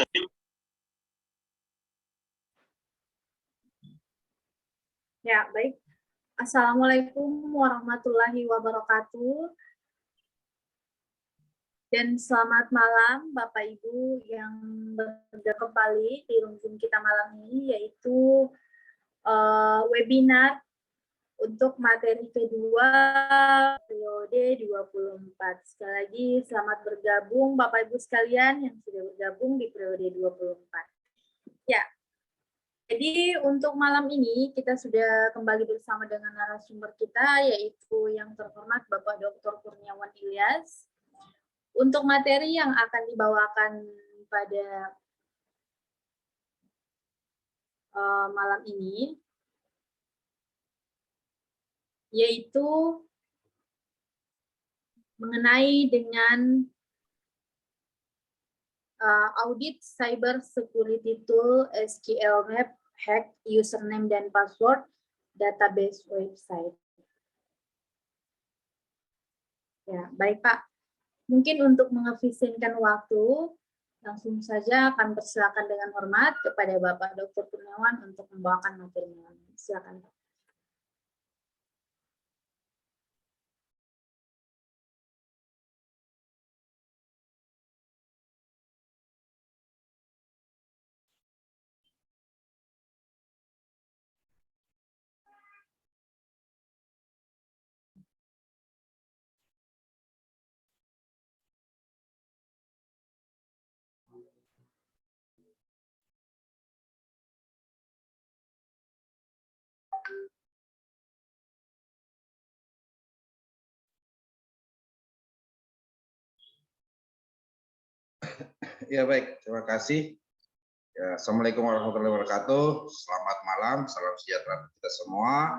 Ya, baik. Assalamualaikum warahmatullahi wabarakatuh. Dan selamat malam Bapak Ibu yang berada kembali di room kita malam ini, yaitu webinar untuk materi kedua periode 24. Sekali lagi selamat bergabung Bapak Ibu sekalian yang sudah bergabung di periode 24. Ya, jadi untuk malam ini kita sudah kembali bersama dengan narasumber kita, yaitu yang terhormat Bapak Dr. Kurniawan Ilyas. Untuk materi yang akan dibawakan pada malam ini, yaitu mengenai dengan audit cyber security tool SQL Map, hack username dan password database website. Ya, baik Pak. Mungkin untuk mengefisienkan waktu, langsung saja akan persilakan dengan hormat kepada Bapak Dr. Kurniawan untuk membawakan materi malam ini. Silakan Pak. Ya baik, terima kasih. Ya, Assalamualaikum warahmatullahi wabarakatuh. Selamat malam, salam sejahtera kita semua.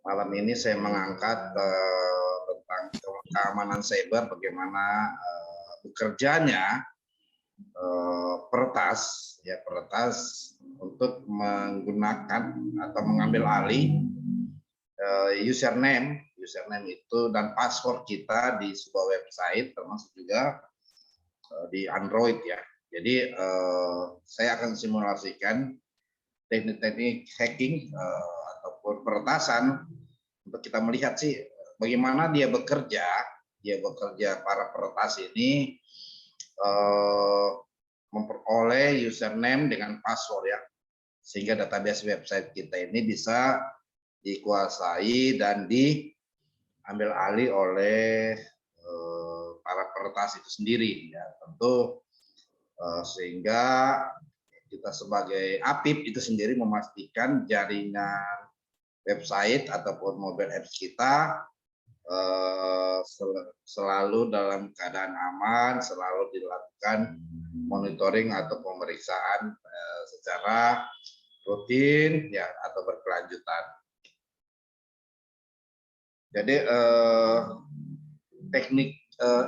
Malam ini saya mengangkat tentang keamanan cyber, bagaimana bekerjanya peretas, ya peretas untuk menggunakan atau mengambil alih username itu dan password kita di sebuah website, termasuk juga di Android ya. Jadi saya akan simulasikan teknik-teknik hacking ataupun peretasan untuk kita melihat sih bagaimana dia bekerja para peretas ini memperoleh username dengan password ya, sehingga database website kita ini bisa dikuasai dan diambil alih oleh para peretas itu sendiri ya, tentu sehingga kita sebagai APIP itu sendiri memastikan jaringan website ataupun mobile apps kita selalu dalam keadaan aman, selalu dilakukan monitoring atau pemeriksaan secara rutin ya atau berkelanjutan. Jadi teknik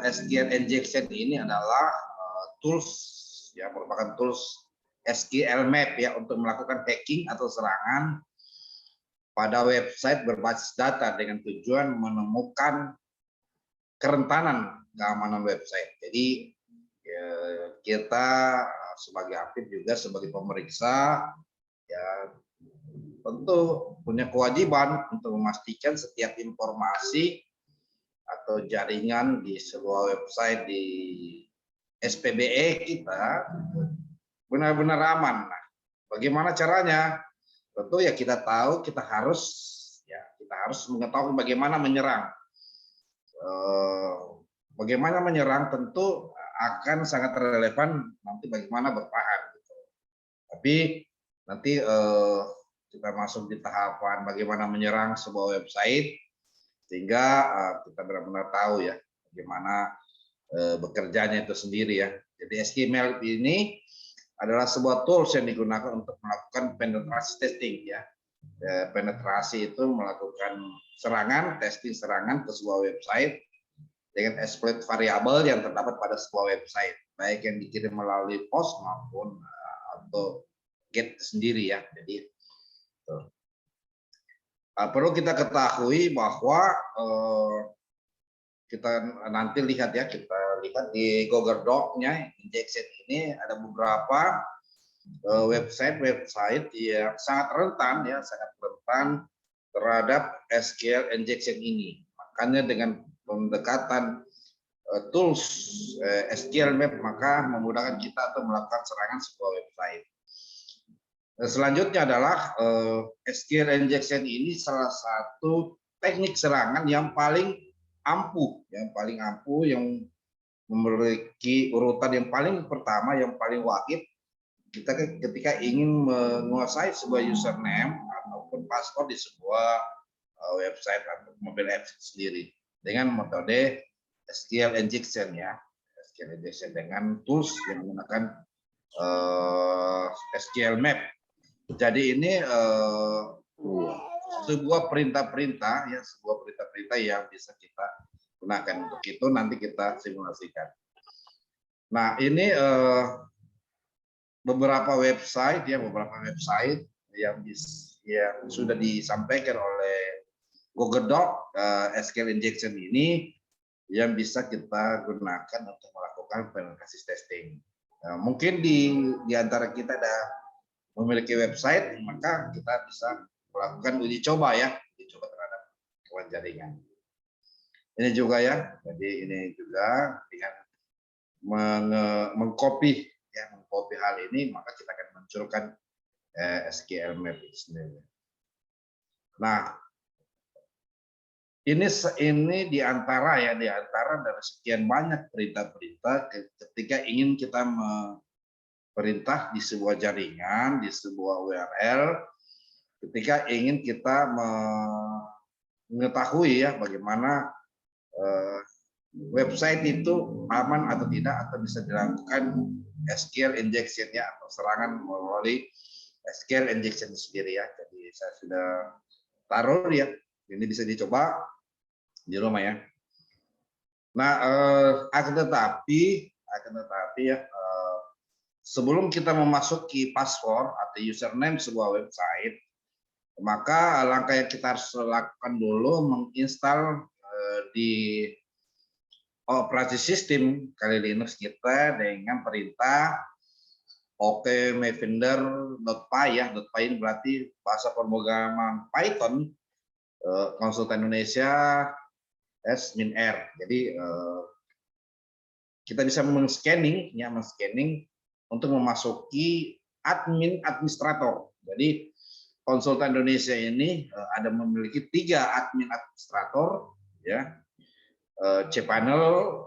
SQL injection ini adalah tools ya, merupakan tools SQL Map ya untuk melakukan hacking atau serangan pada website berbasis data dengan tujuan menemukan kerentanan keamanan website. Jadi ya, kita sebagai aktif juga sebagai pemeriksa ya tentu punya kewajiban untuk memastikan setiap informasi atau jaringan di sebuah website di SPBE kita benar-benar aman. Nah, bagaimana caranya? Tentu ya kita tahu kita harus mengetahui bagaimana menyerang. Bagaimana menyerang tentu akan sangat relevan nanti bagaimana bertahan. Gitu. Tapi nanti kita masuk di tahapan bagaimana menyerang sebuah website sehingga kita benar-benar tahu ya bagaimana bekerjanya itu sendiri ya. Jadi SQL ini adalah sebuah tools yang digunakan untuk melakukan penetrasi testing ya. Penetrasi itu melakukan serangan, testing serangan ke sebuah website dengan exploit variabel yang terdapat pada sebuah website, baik yang dikirim melalui post maupun atau get sendiri ya. Jadi perlu kita ketahui bahwa kita nanti lihat ya, kita lihat di Google Doc-nya injection ini ada beberapa website yang sangat rentan terhadap SQL injection ini. Makanya dengan pendekatan tools SQL Map maka memudahkan kita untuk melakukan serangan sebuah website. Selanjutnya adalah SQL injection ini salah satu teknik serangan yang paling ampuh, yang memiliki urutan yang paling pertama, yang paling wajib kita ketika ingin menguasai sebuah username ataupun password di sebuah website atau mobile apps sendiri dengan metode SQL injection ya, SQL injection dengan tools yang menggunakan SQL Map. Jadi ini sebuah perintah-perintah yang bisa kita gunakan. Untuk itu nanti kita simulasikan. Nah, ini beberapa website yang sudah disampaikan oleh Google Doc SQL injection ini yang bisa kita gunakan untuk melakukan penetrasi testing. Nah, mungkin di antara kita ada memiliki website, maka kita bisa melakukan uji coba terhadap kawan jaringan. Ini juga ya, jadi ini juga dengan mengcopy hal ini, maka kita akan munculkan SQL Map sendiri. Nah, ini di antara dari sekian banyak perintah-perintah ketika ingin kita perintah di sebuah jaringan, di sebuah URL, ketika ingin kita mengetahui bagaimana website itu aman atau tidak, atau bisa dilakukan SQL injection atau serangan melalui SQL injection sendiri ya. Jadi saya sudah taruh ini bisa dicoba di rumah ya. Nah, akan tetapi sebelum kita memasuki password atau username sebuah website, maka langkah yang kita harus lakukan dulu menginstal di operasi sistem kali Linux kita dengan perintah okmfinder.py .py ini berarti bahasa pemrograman Python konsultan Indonesia -r. Jadi kita bisa men-scanning untuk memasuki administrator. Jadi konsultan Indonesia ini ada memiliki 3 admin administrator ya. cPanel,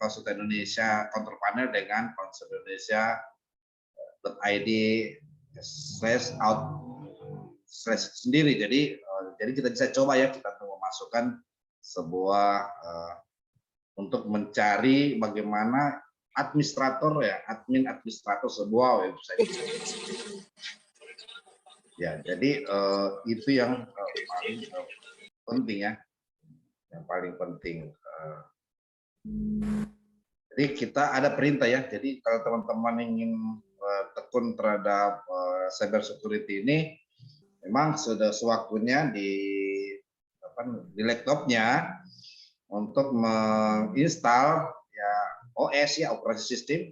konsultan Indonesia control panel dengan konsultan Indonesia .id/out/ sendiri. Jadi kita bisa coba kita memasukkan sebuah untuk mencari bagaimana admin administrator sebuah website. Ya, jadi itu yang paling penting yang paling penting. Jadi kita ada perintah jadi kalau teman-teman ingin tekun terhadap cyber security ini, memang sudah sewaktunya di laptopnya untuk menginstal OS operasi sistem.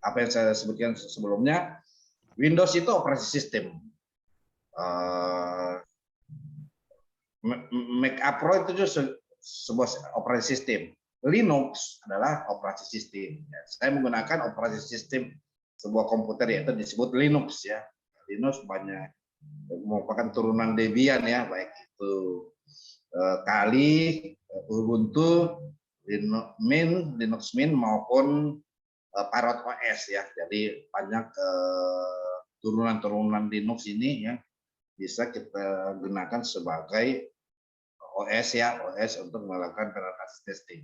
Apa yang saya sebutkan sebelumnya, Windows itu operasi sistem. Mac Pro itu sebuah operasi sistem. Linux adalah operasi sistem. Saya menggunakan operasi sistem sebuah komputer yaitu disebut Linux ya. Linux banyak merupakan turunan Debian baik itu Kali, Ubuntu, Linux Mint maupun Parrot OS ya. Jadi banyak turunan-turunan Linux ini bisa kita gunakan sebagai OS untuk melakukan penetrasi testing.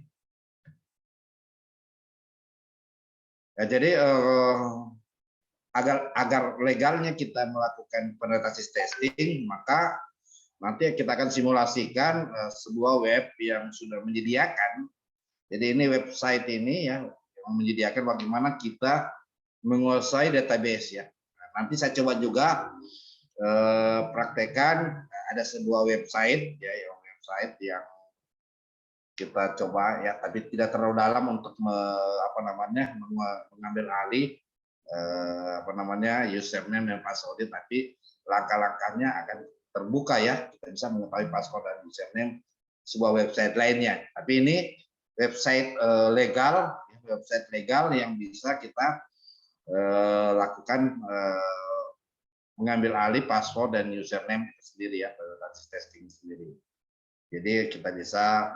Ya, jadi agar legalnya kita melakukan penetrasi testing, maka nanti kita akan simulasikan sebuah web yang sudah menyediakan. Jadi ini website ini yang menyediakan bagaimana kita menguasai database ya. Nah, nanti saya coba juga praktekkan ada sebuah website yang kita coba ya, tapi tidak terlalu dalam untuk mengambil alih username dan password, tapi langkah-langkahnya akan terbuka ya, kita bisa mengetahui password dan username sebuah website lainnya. Tapi ini website legal yang bisa kita lakukan mengambil alih password dan username sendiri ya, testing sendiri. Jadi kita bisa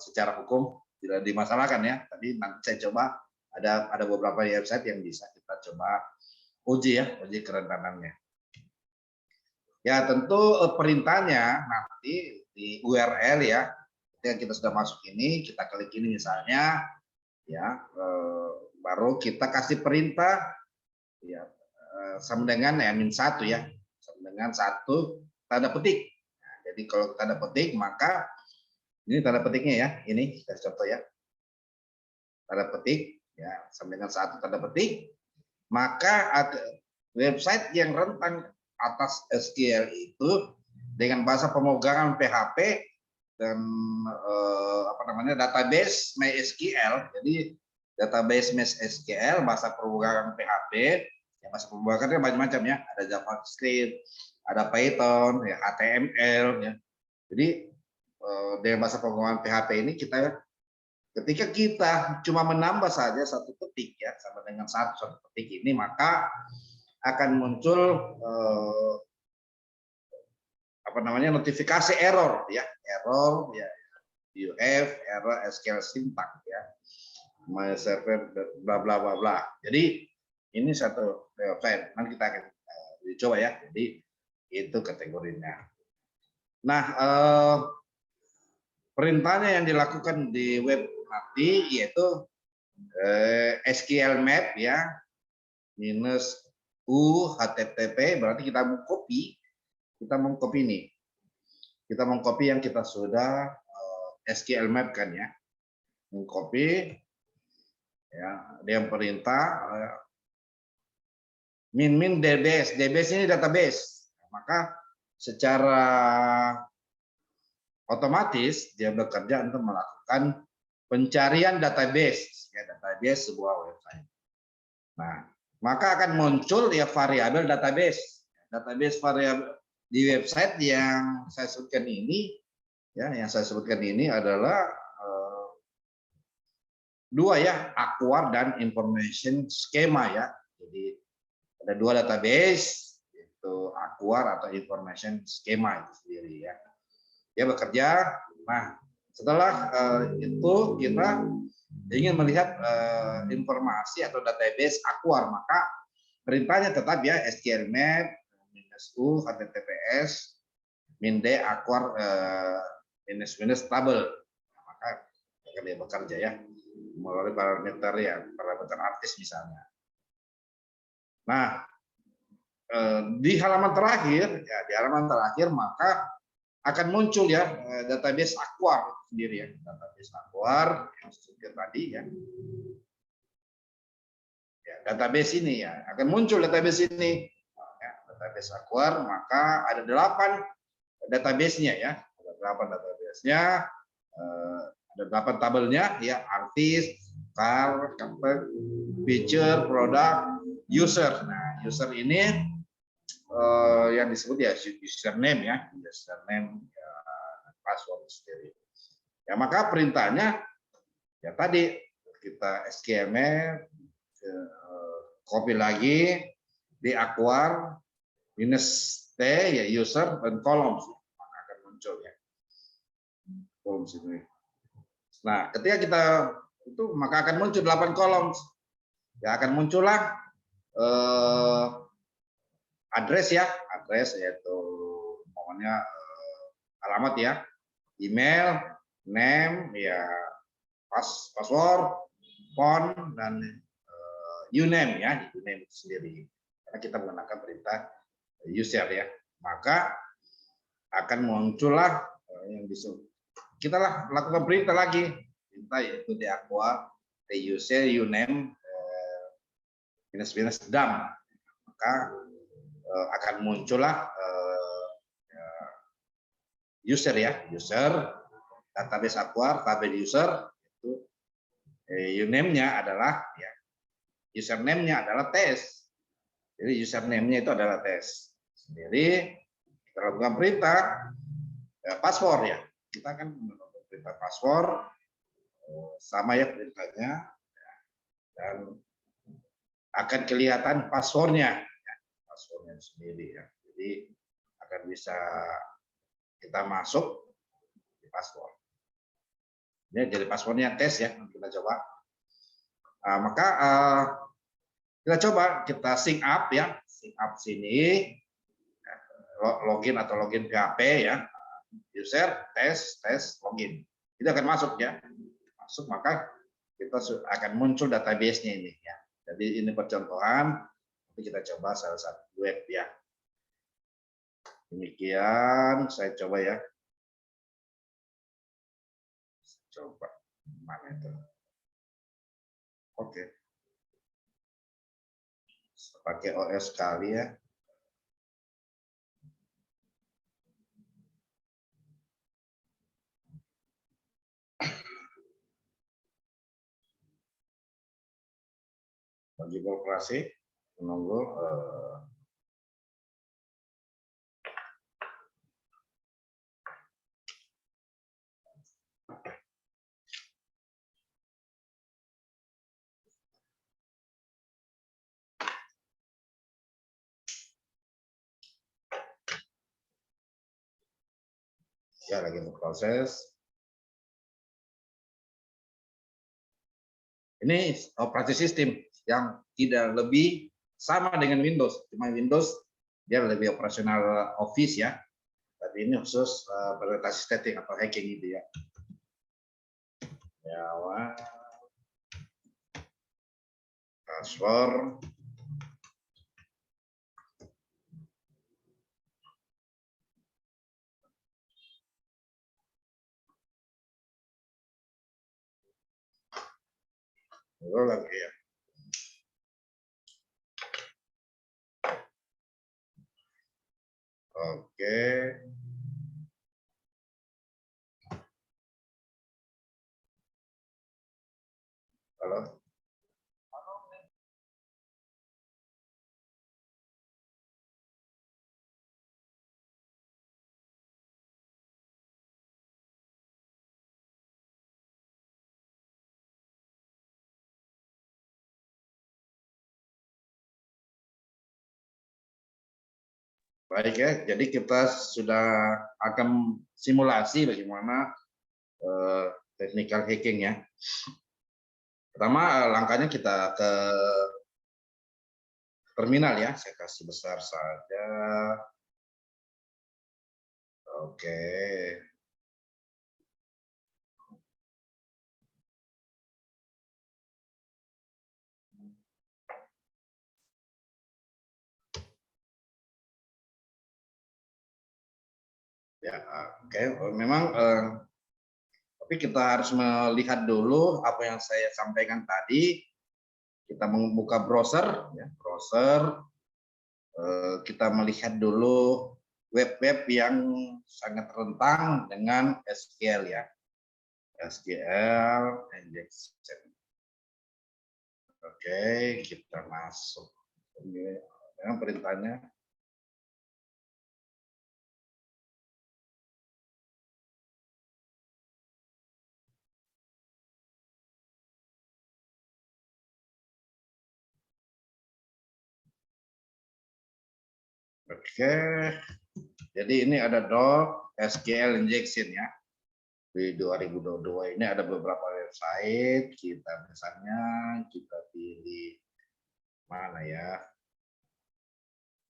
secara hukum tidak dimasalahkan ya. Tadi nanti saya coba ada beberapa website yang bisa kita coba uji kerentanannya. Ya tentu perintahnya nanti di URL ya. Ketika kita sudah masuk ini, kita klik ini misalnya, ya baru kita kasih perintah ya sama dengan -1 ya, sama dengan 1 tanda petik. Jadi kalau tanda petik, maka ini tanda petiknya ya, ini kita contoh ya, tanda petik ya sama dengan 1 tanda petik, maka website yang rentan atas SQL itu dengan bahasa pemrograman PHP dan database MySQL. Jadi database MySQL bahasa pemrograman PHP, ya bahasa pemrogramannya macam-macam ya, ada JavaScript, ada Python, ya HTML ya. Jadi dengan bahasa pemrograman PHP ini ketika kita cuma menambah saja 1 petik ya sama dengan 1 petik ini, maka akan muncul notifikasi error ya, you have error SQL syntax ya, my server bla bla bla bla. Jadi ini satu website, nanti kita akan dicoba ya. Jadi itu kategorinya. Nah, perintahnya yang dilakukan di web nanti yaitu SQL map ya, -u http, berarti kita mau copy ini. Kita mau copy yang kita sudah SQL map kan ya. Mengcopy ya, dia perintah min DBS. DBS ini database. Maka secara otomatis dia bekerja untuk melakukan pencarian database, ya, database sebuah website. Nah, maka akan muncul ya variabel database. Database variabel di website yang saya sebutkan ini, ya, adalah dua ya, Aquar dan Information Schema ya. Jadi ada dua database, yaitu Aquar atau Information Schema itu sendiri ya. Dia bekerja. Nah, setelah itu kita ingin melihat informasi atau database Aquar, maka perintahnya tetap ya SQL map -u https -d Aquar -table. Maka akan dia bekerja ya melalui parameter artis misalnya. Nah, di halaman terakhir maka akan muncul ya database Aquar sendiri ya, database Aquar yang disebutkan tadi ya. Ya, database ini ya akan muncul database ini, ya, database Aquar, maka ada 8 database-nya ya, ada 8 database-nya, ada 8 tabelnya ya, artis, car, feature, product, user. Nah, user ini yang disebut ya username ya, password sendiri. Ya, maka perintahnya ya tadi kita SQL copy lagi di Aquar -t ya user dan columns, maka akan muncul ya columns ini. Nah, ketika kita itu maka akan muncul 8 columns. Ya, akan muncullah address yaitu pokoknya alamat ya, email, name ya, password, phone, dan uname ya, uname itu sendiri. Karena kita menggunakan perintah user ya, maka akan muncullah yang disebut, kita lakukan perintah lagi, perintah yaitu di Aquar user uname -dam, maka akan muncullah user ya, user database acquire, tabel user, itu uname-nya adalah ya, username-nya adalah tes. Jadi username-nya itu adalah tes. Sendiri kita lakukan perintah password ya. Kita akan melakukan perintah password sama ya perintahnya, dan akan kelihatan passwordnya, ya, passwordnya sendiri ya. Jadi akan bisa kita masuk di password. Ini jadi passwordnya tes ya, kita coba. Maka kita coba kita sync up ya, sync up sini, login atau login PHP ya, user tes login, itu akan masuk ya, masuk maka kita akan muncul database-nya ini ya. Jadi ini percontohan, nanti kita coba salah satu web ya. Demikian saya coba ya. Coba mana itu? Oke. Pakai OS kali ya. Lagi beroperasi, menunggu ya, lagi berproses. Ini operasi sistem yang tidak lebih sama dengan Windows, cuma Windows dia lebih operasional Office ya, tapi ini khusus berorientasi setting atau hacking gitu ya. Ya, password. Lagi ya. Oke. Halo. Baik ya, jadi kita sudah akan simulasi bagaimana technical hacking ya. Pertama langkahnya kita ke terminal ya, saya kasih besar saja. Oke. Ya, oke. Memang tapi kita harus melihat dulu apa yang saya sampaikan tadi. Kita membuka browser, ya, browser. Kita melihat dulu web-web yang sangat rentan dengan SQL ya. SQL injection. Oke, kita masuk. Ini perintahnya. Oke, jadi ini ada doc SQL injection ya. Di 2022 ini ada beberapa website, kita misalnya kita pilih mana ya,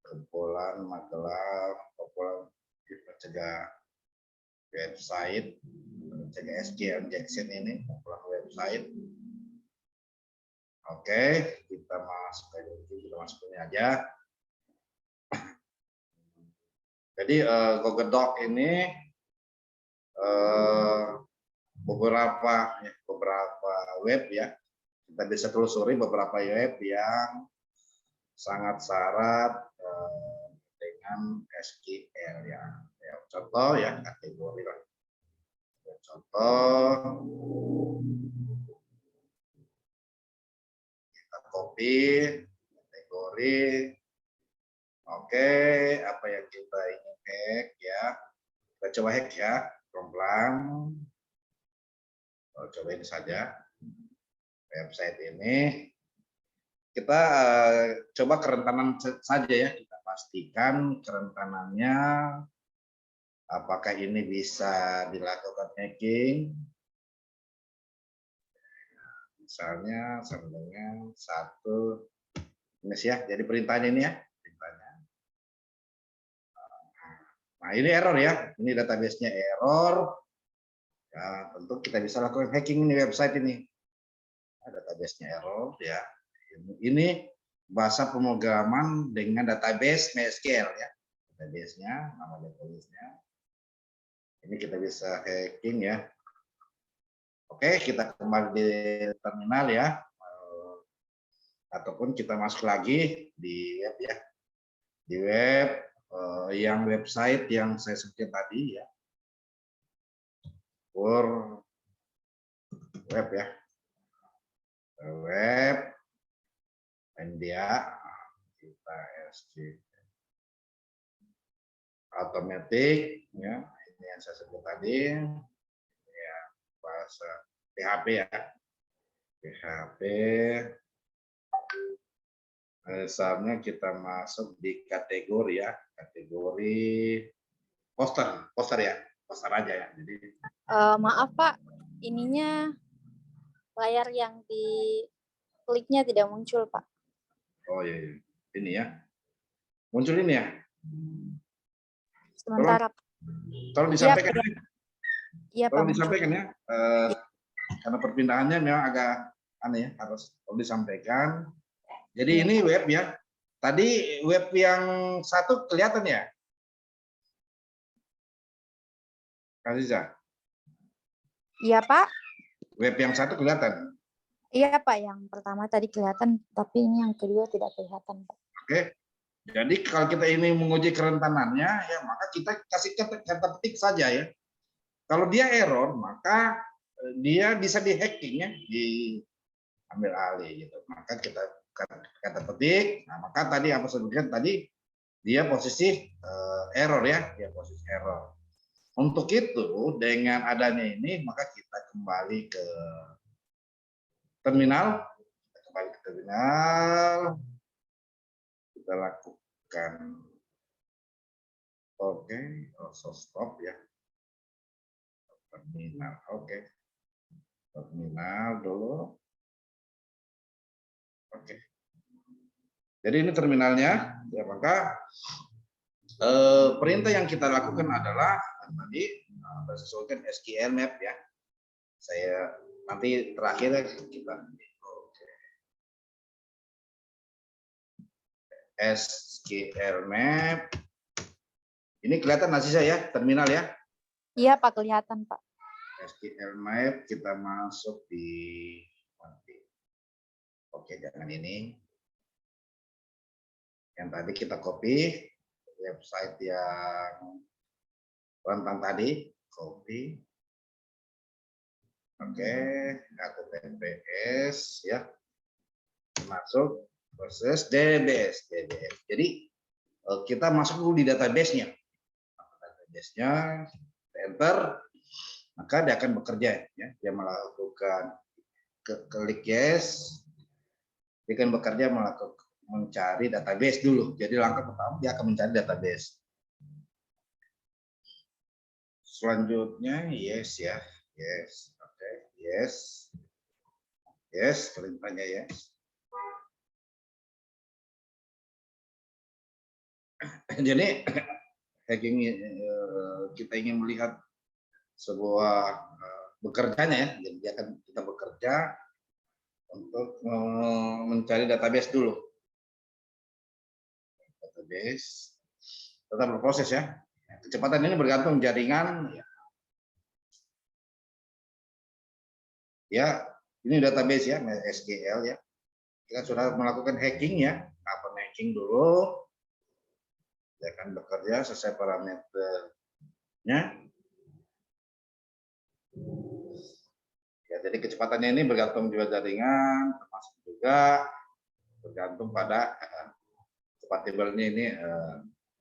Kepulauan Magelang, Kepulauan, kita cegah website, cegah SQL injection ini, Kepulauan website. Oke, kita masuk aja, kita masuk ini aja. Jadi Google Doc ini beberapa web ya, kita bisa telusuri beberapa web yang sangat syarat dengan SQL ya. Contoh ya, kategori lah. Contoh, kita copy kategori. Oke, apa yang kita ingin hack ya? Kita coba hack ya, pelan-pelan. Coba ini saja website ini. Kita coba kerentanan saja ya. Kita pastikan kerentanannya. Apakah ini bisa dilakukan hacking? Misalnya sama dengan 1 ini ya. Jadi perintahnya ini ya. Perintahnya. Nah ini error ya. Ini database-nya error. Ya, tentu kita bisa lakukan hacking ini website ini. Database-nya error ya. Ini bahasa pemrograman dengan database MySQL ya. Database-nya, nama database-nya. Ini kita bisa hacking ya. Oke, kita kembali di terminal ya. Ataupun kita masuk lagi di web ya. Di web yang website yang saya sebutkan tadi ya. For web ya. Web India kita SG automatic ya. Ini yang saya sebut tadi ya, bahasa PHP ya. PHP misalnya kita masuk di kategori ya, kategori poster ya, poster aja ya. Jadi Maaf Pak, ininya layar yang di kliknya tidak muncul Pak. oh iya, ini ya, muncul ini ya. Sementara. Tolong disampaikan. Iya Pak. Tolong disampaikan ya, karena perpindahannya memang agak aneh ya, harus disampaikan. Jadi ini web ya. Tadi web yang satu kelihatan ya, Aziza? Iya Pak. Web yang satu kelihatan. Iya Pak, yang pertama tadi kelihatan, tapi ini yang kedua tidak kelihatan Pak. Oke. Jadi kalau kita ini menguji kerentanannya, ya maka kita kasih kata petik saja ya. Kalau dia error, maka dia bisa di-hacking ya, diambil alih gitu. Maka kita kata petik. Nah, maka tadi apa sebutkan tadi dia posisi error ya, dia posisi error. Untuk itu dengan adanya ini maka kita kembali ke terminal, kita lakukan oke, also stop ya. Terminal, oke. Terminal dulu. Oke. Jadi ini terminalnya, ya maka perintah yang kita lakukan adalah tadi sesuaikan SQL map ya. Saya nanti terakhir kita SQL map. Ini kelihatan Aziza ya, terminal ya? Iya Pak, kelihatan Pak. SQL map kita masuk di oke, jangan ini. Yang tadi kita copy website yang rentang tadi, copy. Oke, HTTPS ya. Masuk proses DBS. Jadi kita masuk dulu di database-nya. Database-nya enter, maka dia akan bekerja ya. Dia melakukan klik yes. Dia akan bekerja mencari database dulu. Jadi langkah pertama dia akan mencari database. Selanjutnya yes ya. Yes. Oke, yes. Yes, perintahnya yes. Jadi hacking kita ingin melihat sebuah bekerjanya ya. Jadi dia akan kita bekerja untuk mencari database dulu. Database tetap berproses ya. Kecepatan ini bergantung jaringan. Ya, ini database ya, SQL ya. Kita sudah melakukan hacking ya. Apa hacking dulu? Dia akan bekerja sesuai parameternya. Ya, jadi kecepatannya ini bergantung juga jaringan, termasuk juga bergantung pada kompatibelnya ini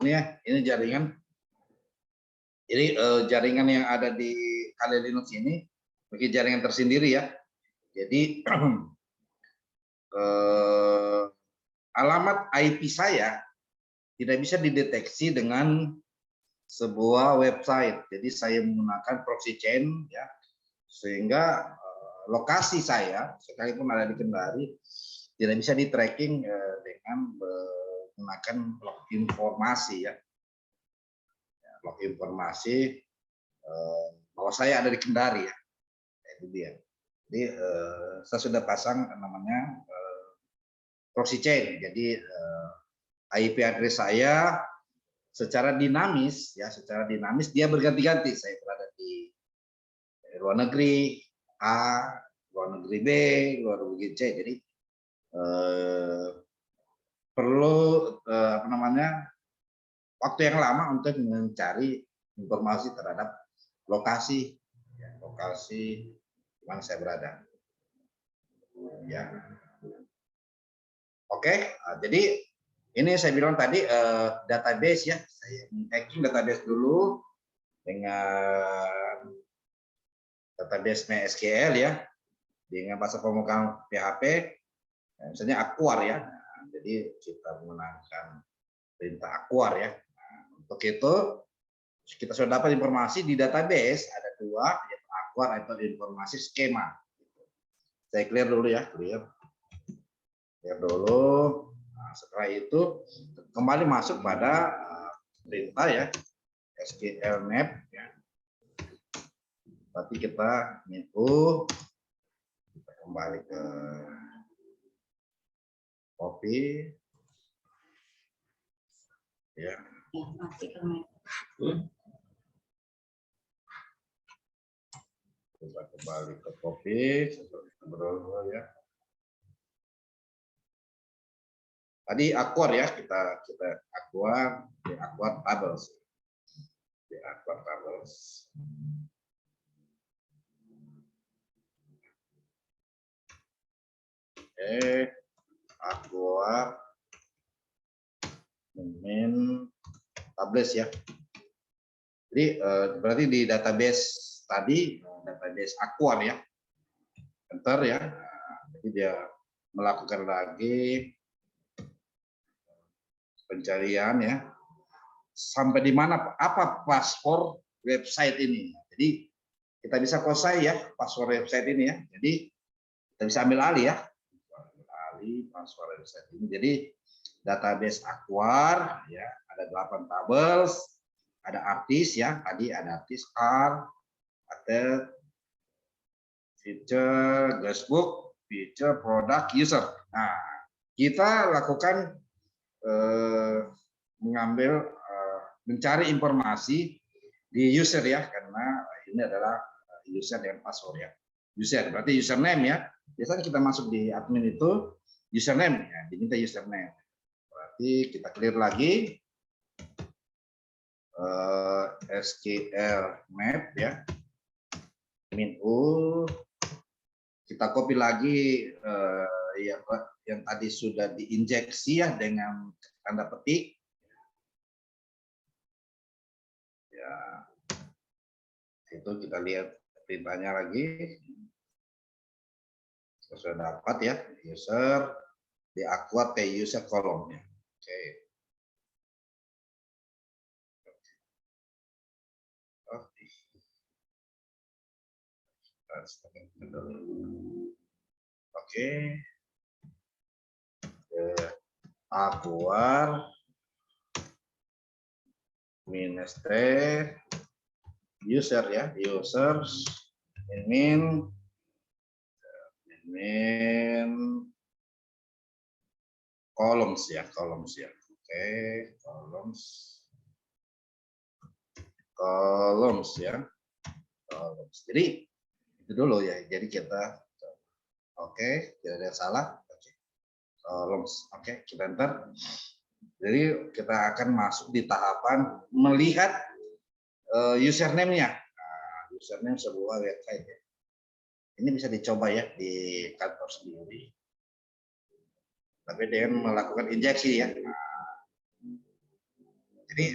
ya, ini jaringan. Jadi jaringan yang ada di Kali Linux ini bagi jaringan tersendiri ya. Jadi alamat IP saya tidak bisa dideteksi dengan sebuah website. Jadi saya menggunakan proxy chain ya, sehingga lokasi saya sekalipun ada di Kendari tidak bisa di tracking dengan menggunakan log informasi ya, log informasi bahwa saya ada di Kendari ya, itu dia. Jadi saya sudah pasang namanya proxy chain. Jadi IP address saya secara dinamis ya, secara dinamis dia berganti-ganti. Saya berada di luar negeri A, luar negeri B, luar negeri C. Jadi perlu apa namanya waktu yang lama untuk mencari informasi terhadap lokasi ya, lokasi di mana saya berada. Ya. Oke, jadi ini saya bilang tadi database ya, saya hacking database dulu dengan database MySQL ya, dengan bahasa pemrograman PHP, misalnya Aquar ya. Nah, jadi kita menggunakan perintah Aquar ya. Nah, untuk itu kita sudah dapat informasi di database ada dua, yaitu Aquar atau informasi skema. Saya clear dulu ya, clear dulu. Nah, setelah itu kembali masuk pada perintah ya, SQL map ya. Berarti kita info, kita kembali ke copy ya. Kita kembali ke copy ya. Tadi Aquar ya, kita Aquar di Aquar tables. Di Aquar tables. Aquar main tables ya. Jadi berarti di database tadi, database Aquar ya. Enter ya. Jadi dia melakukan lagi pencarian ya. Sampai di mana, apa password website ini. Jadi kita bisa kuasai ya password website ini ya. Jadi kita bisa ambil alih ya. Ambil alih password website ini. Jadi database Aquar ya, ada 8 tables, ada artis ya, tadi ada artis car, ada feature, guestbook, feature, product, user. Nah, kita lakukan mengambil mencari informasi di user ya, karena ini adalah user dan password ya. User berarti username ya. Biasanya kita masuk di admin itu username ya, diminta username. Berarti kita clear lagi SQL map ya. Min U, kita copy lagi yang tadi sudah diinjeksi ya dengan tanda petik. Ya, itu kita lihat perintahnya lagi. Kita sudah dapat ya, user di Aqua T user kolomnya. Oke. Oke. Aquar minus T user ya, users min columns ya, oke, columns ya, jadi itu dulu ya. Jadi kita oke, tidak ada yang salah. Columns, oke, kita enter. Jadi kita akan masuk di tahapan melihat username-nya. Nah, username sebuah website ya. Ini bisa dicoba ya di kantor sendiri. Tapi dengan melakukan injeksi ya. Jadi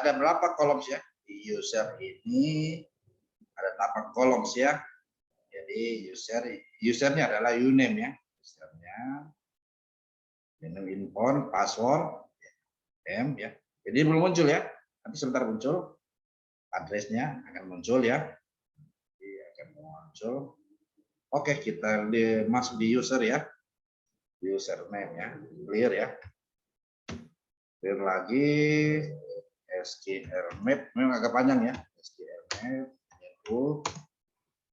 ada berapa kolom ya di user ini? Ada 8 kolom ya. Jadi usernya adalah uname ya. Usernya, uname, info, password, ya. Jadi belum muncul ya. Nanti sebentar muncul. Addressnya akan muncul ya. Jadi akan muncul. Oke, kita masuk di user ya. Username ya. Clear ya. Clear lagi. SQL map memang agak panjang ya. SQL map itu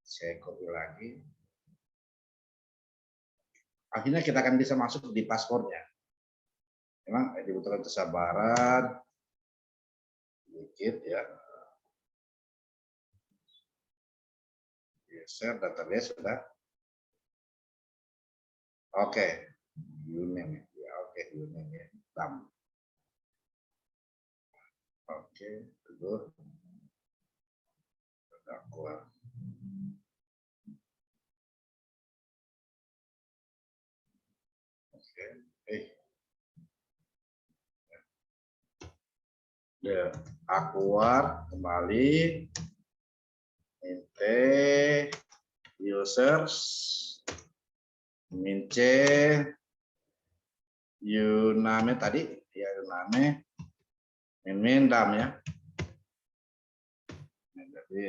saya copy lagi. Akhirnya kita akan bisa masuk di passwordnya. Memang dibutuhkan kesabaran sedikit ya. User database sudah. Oke. Uname ya. Oke, uname ya. Oke, teguh. Terdakwa. Oke. Ya, akuar kembali. Inte users mince uname tadi ya, uname dam ya. Jadi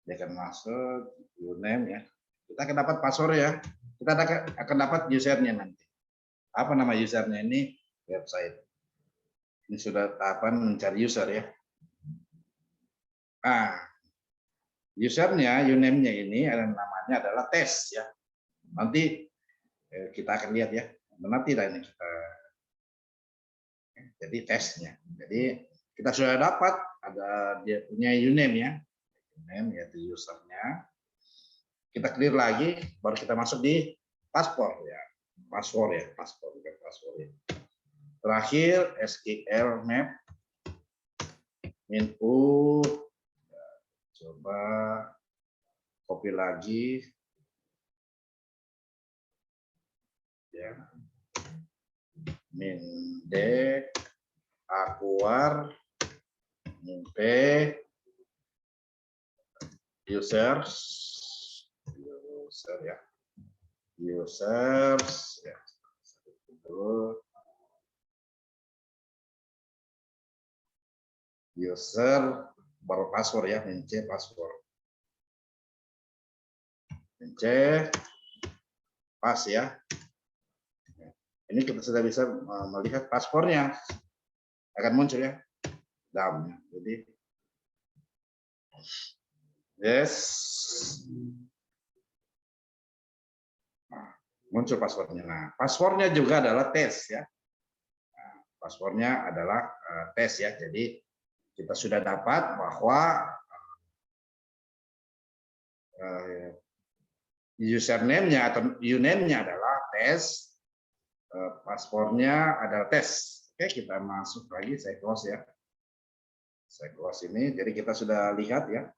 dia akan masuk uname ya. Kita akan dapat password ya. Kita akan dapat usernya nanti. Apa nama usernya ini? Website. Ini sudah tahapan mencari user ya. Nah, usernya, uname-nya ini namanya adalah tes ya. Nanti kita akan lihat ya. Nanti ini kita. Jadi tesnya. Jadi kita sudah dapat ada dia punya uname ya. Uname yaitu usernya. Kita clear lagi, baru kita masuk di password ya. Password ya, password bukan password ya. Terakhir SQL map info. Coba copy lagi ya. Minde akuar minde users ya. Users ya. User baru password ya, mince password. Mince pas ya. Ini kita sudah bisa melihat passwordnya akan muncul ya. Damnya. Jadi yes. Nah, muncul passwordnya. Nah, passwordnya juga adalah tes ya. Nah, passwordnya adalah tes ya. Jadi kita sudah dapat bahwa username-nya atau uname-nya adalah tes. Passwordnya adalah tes. Oke, kita masuk lagi, saya close ya. Saya close ini, jadi kita sudah lihat ya.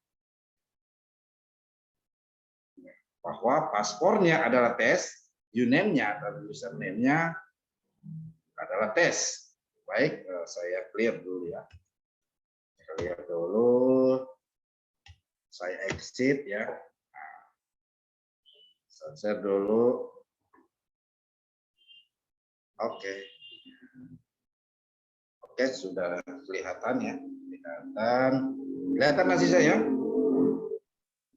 Bahwa passwordnya adalah tes, uname-nya atau username-nya adalah tes. Baik, saya clear dulu ya. Saya clear dulu. Saya exit ya. Saya share dulu. Oke. Oke, sudah kelihatan ya. Kelihatan masih saya?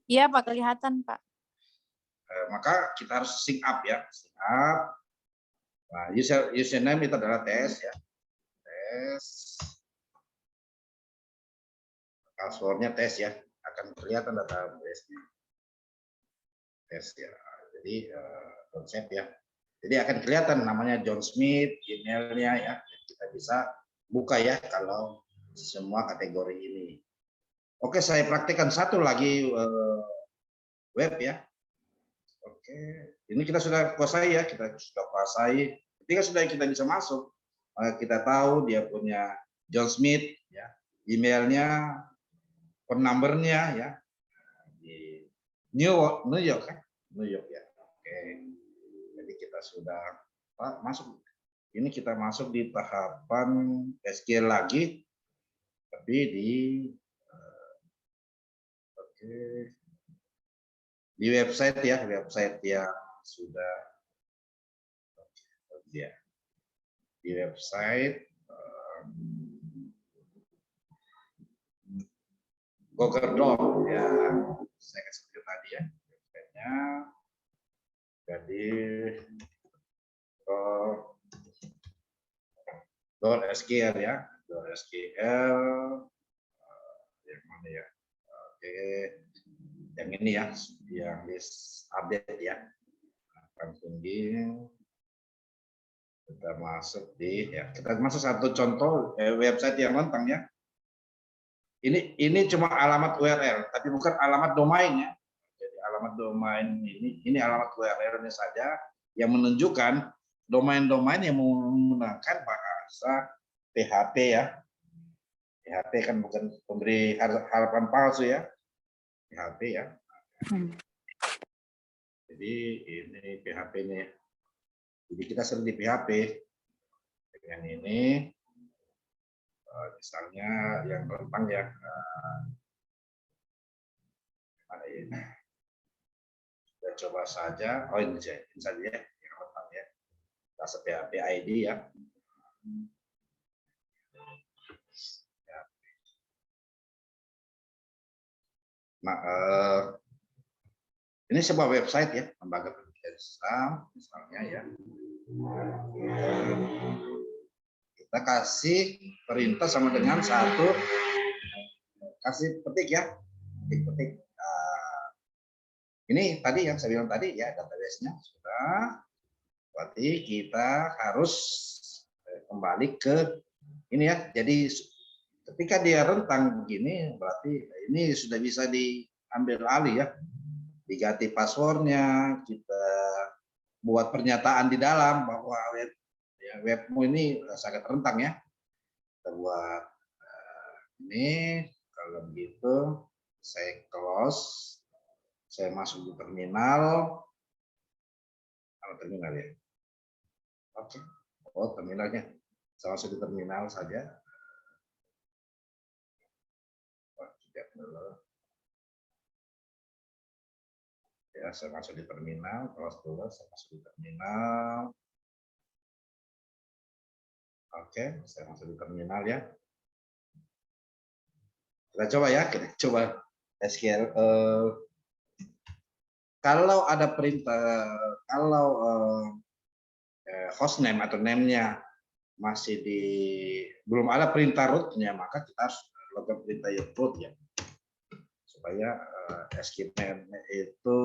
Iya, Pak, kelihatan, Pak. Maka kita harus sync up ya. Sync up. Nah, username itu adalah tes ya. Tes. Passwordnya tes ya. Akan kelihatan database-nya. Tes ya. Jadi konsep ya. Jadi akan kelihatan namanya John Smith, emailnya ya. Kita bisa buka ya kalau semua kategori ini. Oke, saya praktikkan satu lagi web ya. Oke, ini kita sudah kuasai ya. Kita sudah kuasai. Ketika sudah kita bisa masuk, kita tahu dia punya John Smith ya. Emailnya phone number-nya ya. Di New York kan? New York ya. Oke. Jadi kita sudah masuk. Ini kita masuk di tahapan SQL lagi, tapi di di website ya, website yang sudah ya, di website Google Doc ya, saya kasih tadi ya, websitenya. Jadi .SQL ya, .SQL yang mana ya? Oke, yang ini ya, yang list update ya. Langsung di kita masuk di ya, kita masuk satu contoh website yang rentang ya. Ini cuma alamat URL, tapi bukan alamat domain ya. Jadi alamat domain ini alamat URL-nya saja yang menunjukkan domain-domain yang menggunakan bahasa PHP ya. PHP kan bukan pemberi harapan palsu ya. PHP ya. Jadi ini PHP-nya. Jadi kita sering di PHP dengan ini. Misalnya yang rentang ya. Mana ini? Kita coba saja. Oh ini saja ya. Yang rentang ya. Bahasa PHP ID ya. Nah, ini sebuah website ya, lembaga pendidikan Islam, misalnya ya. Kita kasih perintah sama dengan satu, kasih petik ya, petik. Ini tadi yang saya bilang tadi ya, database-nya sudah. Berarti kita harus kembali ke ini ya. Jadi ketika dia rentang begini, berarti ini sudah bisa diambil alih ya. Diganti passwordnya, kita buat pernyataan di dalam bahwa webmu ini sangat rentang ya. Kita buat ini, kalau begitu saya close, saya masuk di terminal. Terminal ya. Oke. Oh terminalnya, saya masuk di terminal saja. Ya, saya masuk di terminal, close dulu, saya masuk di terminal. Oke, saya masuk di terminal ya. Kita coba ya, kita coba SQL. Kalau ada perintah, kalau hostname atau name-nya masih belum ada perintah root-nya, maka kita harus lakukan perintah root ya. Supaya SQL itu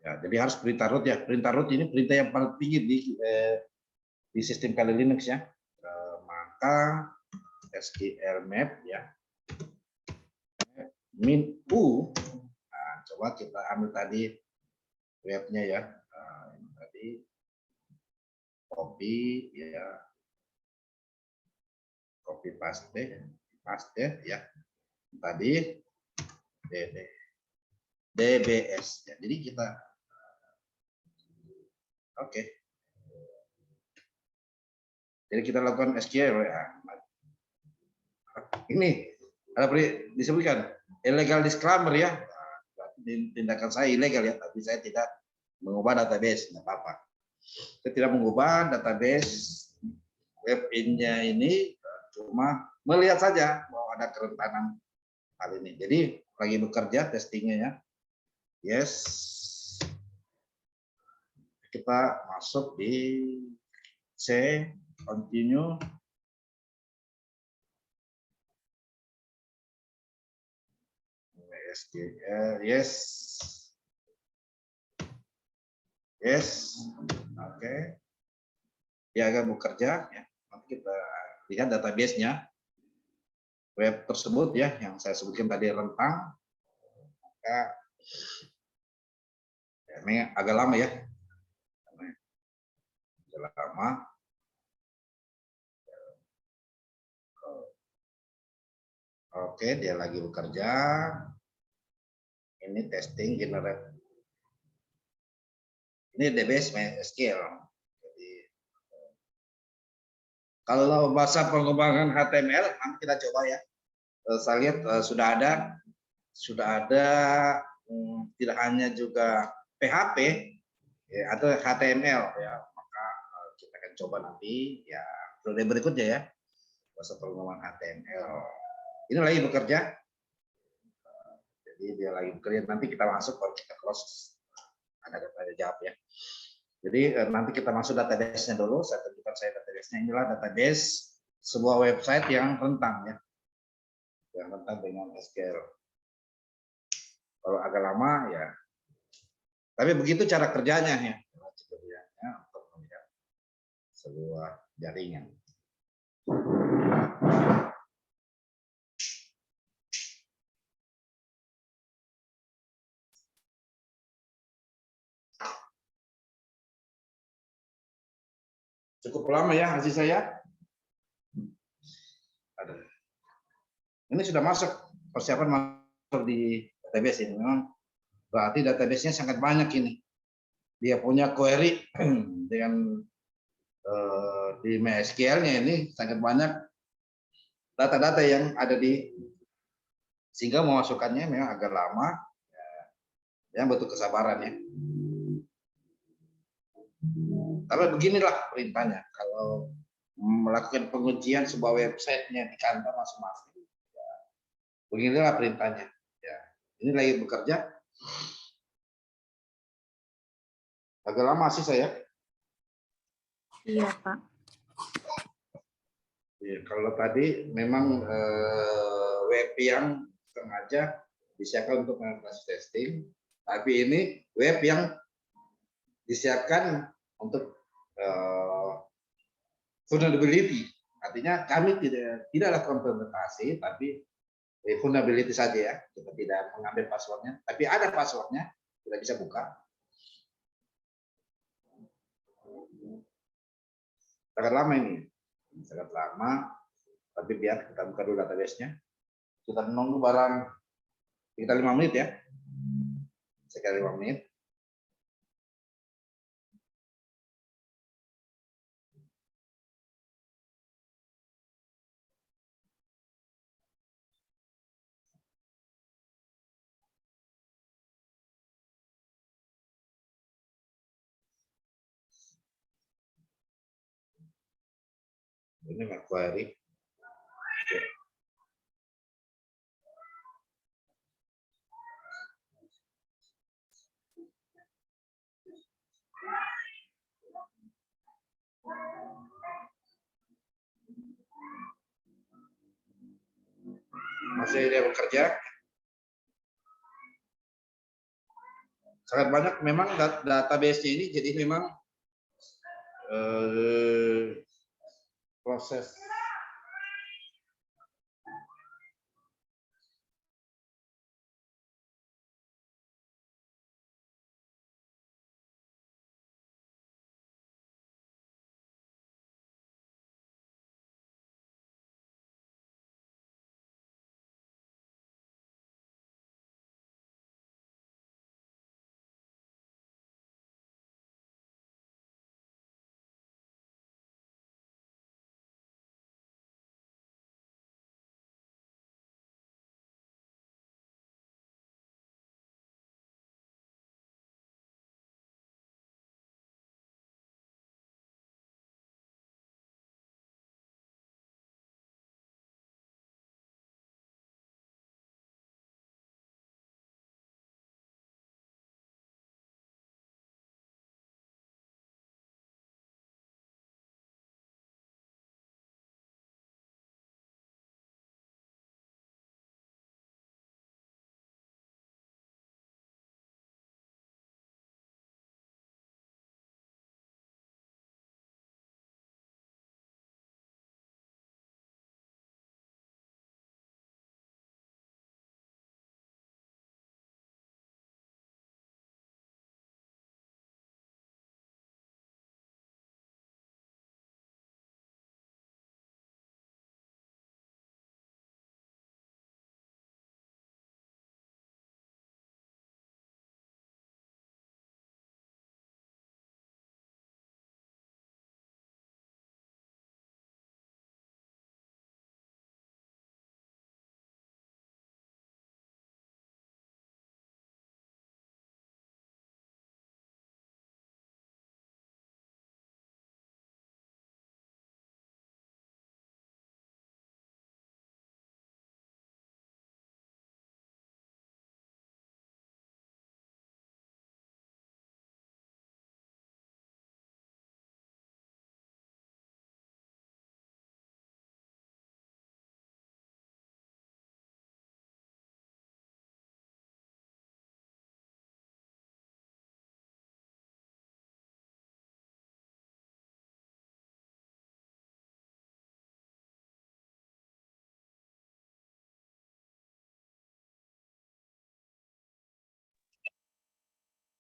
ya, jadi harus perintah root ya. Perintah root ini perintah yang paling tinggi di sistem Kali Linux ya. Maka SQL map ya. Min U. Nah, coba kita ambil tadi webnya ya. Ini tadi copy ya. Copy paste ya. Tadi DBS ya. Jadi kita oke. Jadi kita lakukan SQL ya. Ini ada disebutkan illegal disclaimer ya. Tindakan saya ilegal ya, tapi saya tidak mengubah database, tidak apa-apa. Saya tidak mengubah database web in-nya ini, cuma melihat saja bahwa ada kerentanan hal ini. Jadi lagi bekerja testingnya ya. Yes. Kita masuk di C, continue. SQL, yes. Yes, oke. Dia akan bekerja ya. Nanti kita lihat database-nya web tersebut ya, yang saya sebutkan tadi rentang. Maka ya, ini agak lama ya. Agak lama. Oke, dia lagi bekerja. Ini testing generate. Ini DBS MySQL. Jadi, kalau bahasa pengembangan HTML, nanti kita coba ya. Saya lihat sudah ada tidak hanya juga PHP ya, atau HTML ya. Maka kita akan coba nanti ya periode berikutnya ya bahasa pengembangan HTML. Ini lagi bekerja. Jadi dia lagi bekerja. Nanti kita masuk kalau kita close ada jawab ya. Jadi nanti kita masuk database-nya dulu. Saya tunjukkan saya database-nya. Inilah database sebuah website yang rentang ya. Yang rentang dengan SQL. Kalau agak lama ya. Tapi begitu cara kerjanya ya. Kerjanya untuk melihat sebuah jaringan. Cukup lama ya hasil saya. Ini sudah masuk persiapan masuk di database ini. Memang berarti database-nya sangat banyak ini. Dia punya query dengan di MySQL-nya ini sangat banyak data-data yang ada di, sehingga memasukkannya memang agak lama. Ya, butuh kesabaran ya. Tapi beginilah perintahnya. Kalau melakukan pengujian sebuah website-nya di kantor masing-masing, ya, beginilah perintahnya. Ya, ini lagi bekerja. Agak lama sih saya. Iya, Pak. Ya, kalau tadi memang web yang sengaja disiapkan untuk penetrasi testing, tapi ini web yang disiapkan untuk vulnerability. Artinya kami tidak lakukan penetrasi, tapi vulnerability saja ya. Kita tidak mengambil passwordnya, tapi ada passwordnya, kita bisa buka. Sangat lama ini, sangat lama. Tapi biar kita buka dulu database-nya. Kita menunggu barang sekitar 5 menit ya. Sekitar 5 menit. Ini query. Masih dia bekerja. Sangat banyak memang database ini, jadi memang proses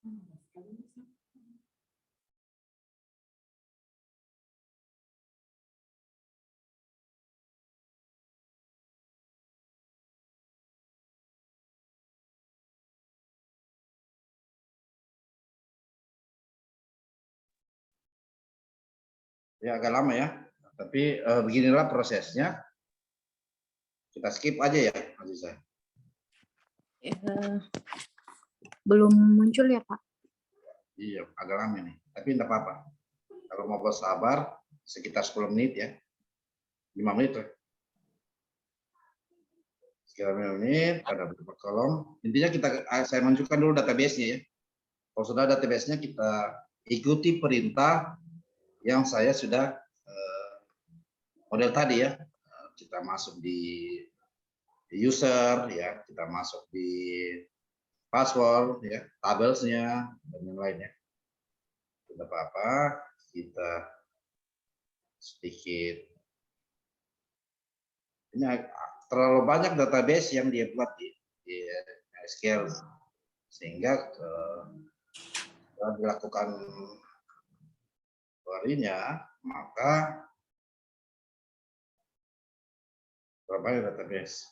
Ya agak lama ya, tapi beginilah prosesnya. Kita skip aja ya, Aziza. Belum muncul ya, Pak? Iya, agak lama nih, tapi enggak apa-apa. Kalau mau bersabar, sekitar 10 menit ya. 5 menit lah. Sekitar 5 menit, ada beberapa kolom. Intinya saya masukkan dulu database-nya ya. Kalau sudah database-nya, kita ikuti perintah yang saya sudah model tadi ya. Kita masuk di user ya, kita masuk di password ya, tabelsnya dan yang lainnya. Tidak apa-apa, kita sedikit. Ini terlalu banyak database yang dia buat di SQL sehingga dilakukan query-nya, maka berapa database.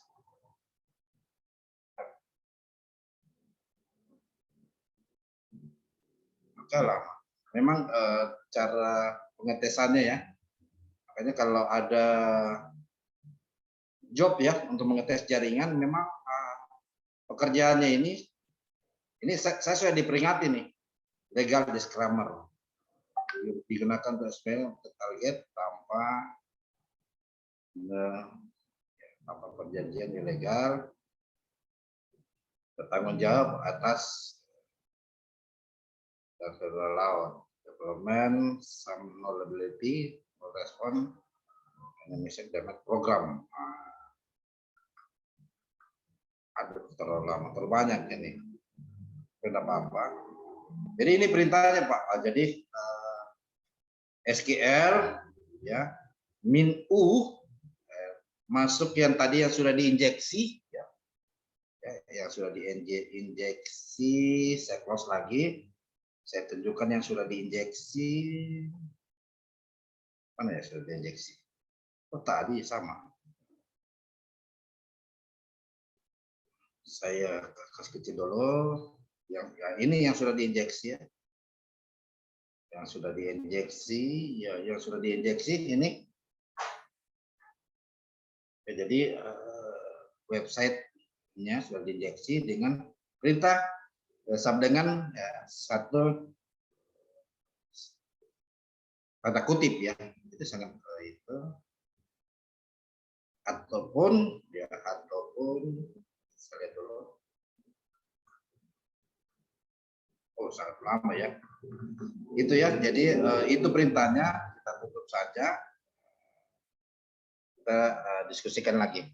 Maka lama. Memang cara pengetesannya ya. Makanya kalau ada job ya untuk mengetes jaringan, memang pekerjaannya ini saya sudah diperingati nih, legal disclaimer. Digunakan untuk SQL untuk target tanpa perjanjian ilegal, bertanggung jawab atas dan law development, some knowledgeability, respond, and damage program. Ada terlalu lama, terlalu banyak ini. Tidak apa-apa. Jadi ini perintahnya Pak. Jadi SQL ya min u masuk yang tadi yang sudah diinjeksi ya, yang sudah diinjeksi, saya close lagi, saya tunjukkan yang sudah diinjeksi. Mana ya sudah diinjeksi? Oh tadi sama. Saya kasih kecil dulu. Ini yang sudah diinjeksi ya. Yang sudah diinjeksi, ya yang sudah diinjeksi ini. Ya, jadi website-nya sudah diinjeksi dengan perintah sama dengan satu tanda kutip ya. Itu sangat itu. Ataupun saya lihat dulu. Oh sangat lama ya. Itu ya. Jadi itu perintahnya, kita tutup saja. Kita diskusikan lagi.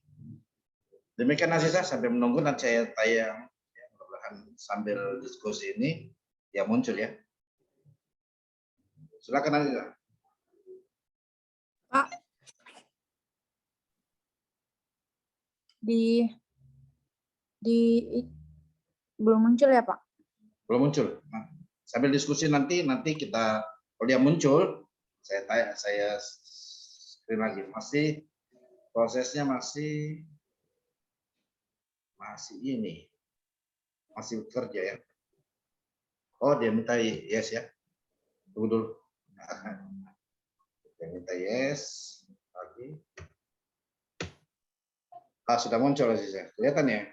Demikian Aziza, sampai menunggu nanti saya tayang ya, mudah-mudahan sambil diskusi ini ya muncul ya. Silakan Aziza. Pak, di belum muncul ya Pak? Belum muncul. Nah, sambil diskusi nanti kita kalau dia muncul saya screen lagi. Masih prosesnya masih ini. Masih bekerja ya. Oh, dia minta yes ya. Tunggu dulu. Dia minta yes lagi. Sudah muncul sih. Kelihatan ya?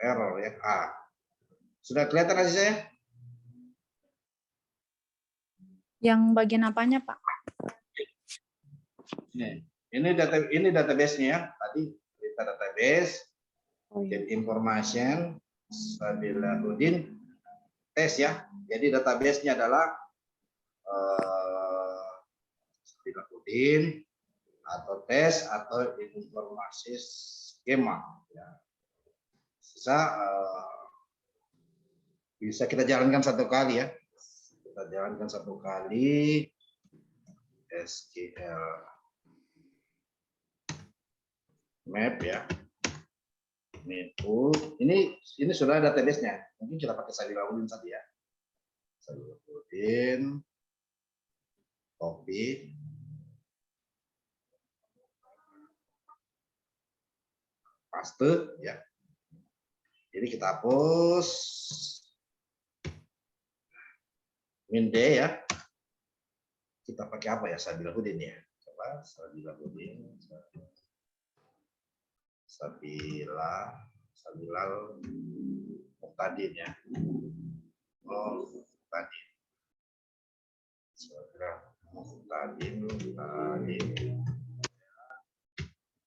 Error ya. Sudah kelihatan hasil saya? Yang bagian apanya Pak? Ini database-nya ya. Tadi kita database, get information, Sabilahudin, tes ya. Jadi database-nya adalah Sabilahudin atau tes atau informasi skema. Ya. Bisa kita jalankan satu kali ya. Kita jalankan satu kali SQL map ya. Ini sudah database-nya. Mungkin kita pakai Sabilahudin tadi ya. Sabilahudin, copy, paste ya. Jadi kita hapus min D ya. Kita pakai apa ya? Sabilahudin ya. Coba Sabilahudin. Sabilal Muqtadin ya. Muqtadin. Muqtadin.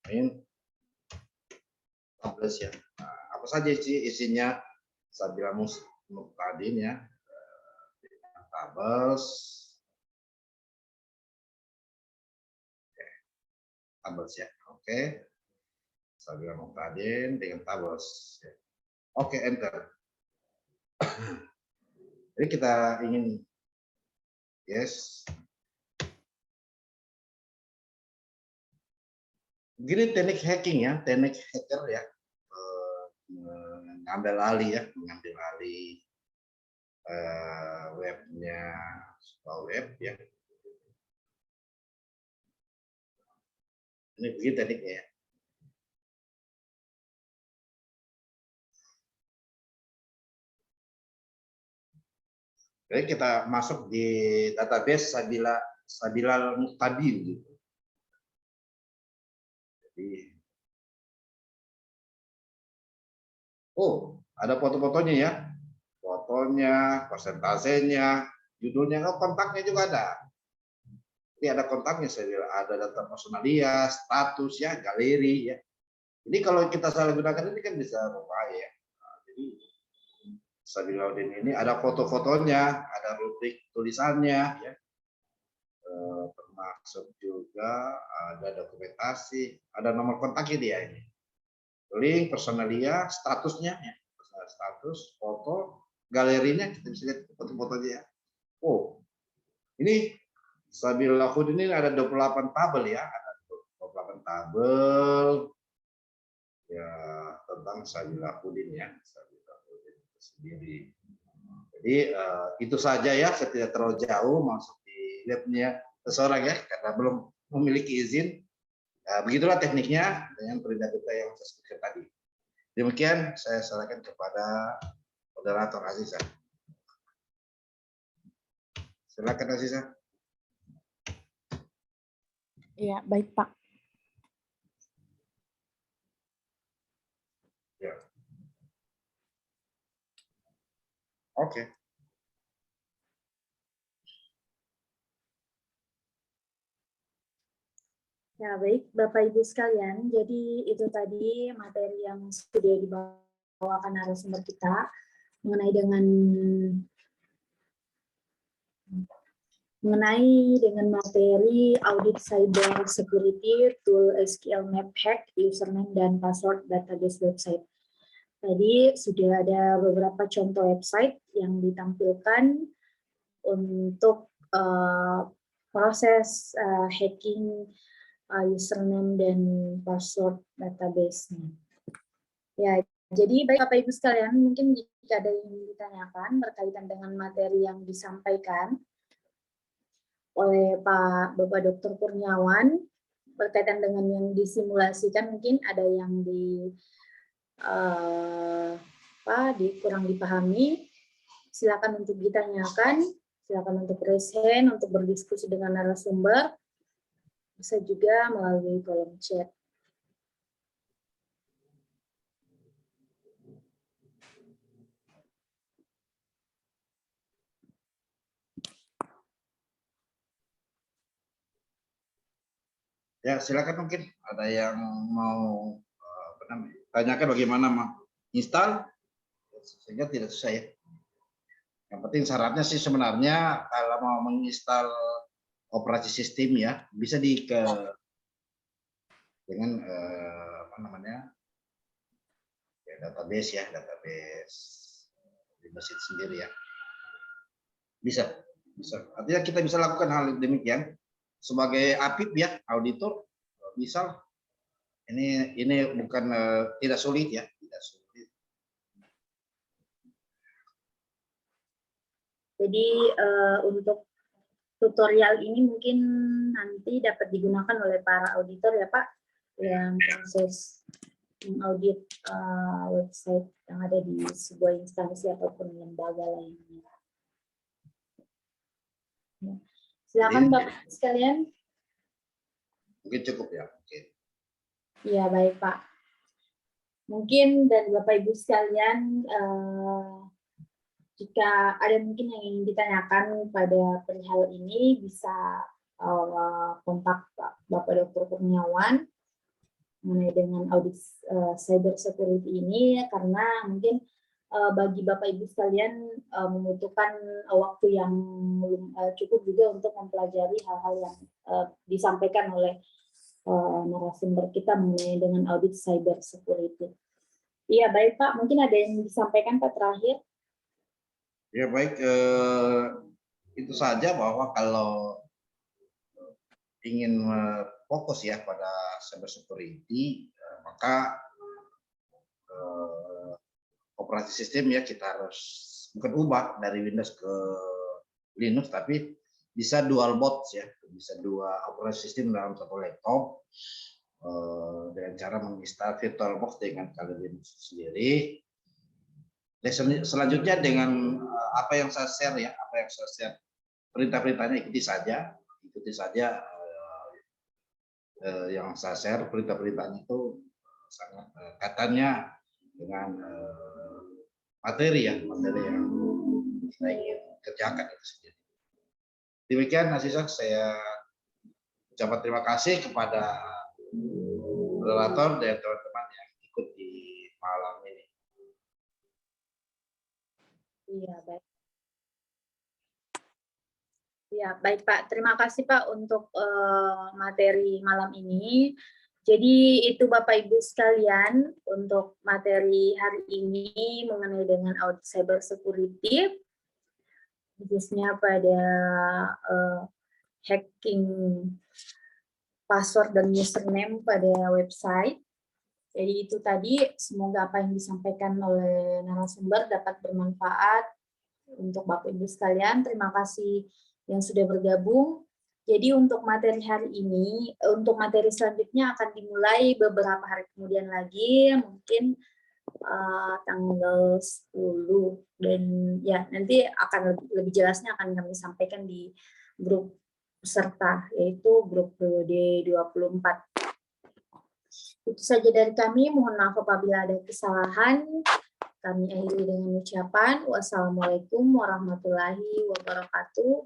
Ini tables ya. Nah, apa saja sih isinya Sabilal Muqtadin ya. Tables. Tables ya. Oke. Sabilal Muqtadin dengan tables. Oke, enter. Jadi kita ingin yes. Begini teknik hacking ya, teknik hacker ya. Mengambil alih webnya web ya. Ini begini tekniknya ya. Jadi kita masuk di database Sabilal Muqtadin gitu. Jadi, ada foto-fotonya ya, fotonya, persentasenya, judulnya, kontaknya juga ada. Jadi ada kontaknya, ada data personalia, status ya, galeri ya. Jadi kalau kita salah gunakan ini kan bisa berbahaya. Nah, jadi Sabilahudin ini ada foto-fotonya, ada rubrik tulisannya ya. Termasuk juga ada dokumentasi, ada nomor kontaknya dia ini. Link, personalia, statusnya ya. Status, foto, galerinya kita bisa lihat foto-fotonya ya. Ini Sabilahudin ini ada 28 tabel ya, ada 28 tabel ya tentang Sabilahudin ya, Sabilahudin itu sendiri. Jadi itu saja ya, saya tidak terlalu jauh masuk di labnya seseorang ya, karena belum memiliki izin. Begitulah tekniknya dengan perintah-perintah yang saya sebutkan tadi. Demikian saya serahkan kepada moderator Aziza. Silakan Aziza. Iya, baik Pak. Ya. Oke. Ya, baik Bapak Ibu sekalian. Jadi itu tadi materi yang sudah dibawakan narasumber kita mengenai dengan materi audit cyber security tool SQL map hack username dan password database website. Tadi sudah ada beberapa contoh website yang ditampilkan untuk proses hacking username dan password database-nya. Ya, jadi baik Bapak Ibu sekalian, mungkin jika ada yang ditanyakan berkaitan dengan materi yang disampaikan oleh Pak Bapak Dr. Kurniawan berkaitan dengan yang disimulasikan, mungkin ada yang kurang dipahami, silakan untuk ditanyakan, silakan untuk raise hand, untuk berdiskusi dengan narasumber, bisa juga melalui kolom chat. Ya, silakan mungkin ada yang mau tanyakan bagaimana install, sehingga tidak susah ya. Yang penting syaratnya sih sebenarnya kalau mau menginstal operasi sistem ya bisa dengan database ya, database di mesin sendiri ya. Bisa. Bisa. Artinya kita bisa lakukan hal demikian sebagai APIP ya, auditor bisa. Ini bukan tidak sulit ya, tidak sulit. Jadi untuk tutorial ini mungkin nanti dapat digunakan oleh para auditor ya Pak, yang proses mengaudit website yang ada di sebuah instansi ataupun lembaga lainnya. Ya. Silakan Bapak sekalian. Mungkin cukup ya. Oke. Ya baik Pak. Mungkin dari Bapak Ibu sekalian, jika ada mungkin yang ingin ditanyakan pada perihal ini, bisa kontak Bapak Dr. Kurniawan mengenai dengan audit cyber security ini, karena mungkin bagi Bapak Ibu sekalian membutuhkan waktu yang cukup juga untuk mempelajari hal-hal yang disampaikan oleh narasumber kita mengenai dengan audit cyber security. Iya baik Pak, mungkin ada yang disampaikan Pak terakhir? Ya baik, itu saja bahwa kalau ingin fokus ya pada cyber security, maka operasi sistem ya kita harus bukan ubah dari Windows ke Linux, tapi bisa dual boot ya, bisa dua operasi sistem dalam satu laptop dengan cara menginstal VirtualBox dengan kali Linux sendiri. Selanjutnya dengan apa yang saya share ya, perintah-perintahnya ikuti saja yang saya share, perintah-perintahnya itu sangat kaitannya dengan materi yang kita ingin kerjakan itu sendiri. Demikian Aziza, saya ucapkan terima kasih kepada moderator dan teman-teman yang ikut di malam ini. Iya, baik. Ya, baik Pak. Terima kasih Pak untuk materi malam ini. Jadi itu Bapak Ibu sekalian untuk materi hari ini mengenai dengan audit cyber security, khususnya pada hacking password dan username pada website. Jadi itu tadi, semoga apa yang disampaikan oleh narasumber dapat bermanfaat untuk Bapak Ibu sekalian. Terima kasih yang sudah bergabung. Jadi untuk materi hari ini, untuk materi selanjutnya akan dimulai beberapa hari kemudian lagi, mungkin tanggal 10, dan ya nanti akan lebih jelasnya akan kami sampaikan di grup peserta, yaitu grup periode 24. Itu saja dari kami, mohon maaf apabila ada kesalahan. Kami akhiri dengan ucapan wassalamualaikum warahmatullahi wabarakatuh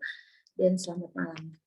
dan selamat malam.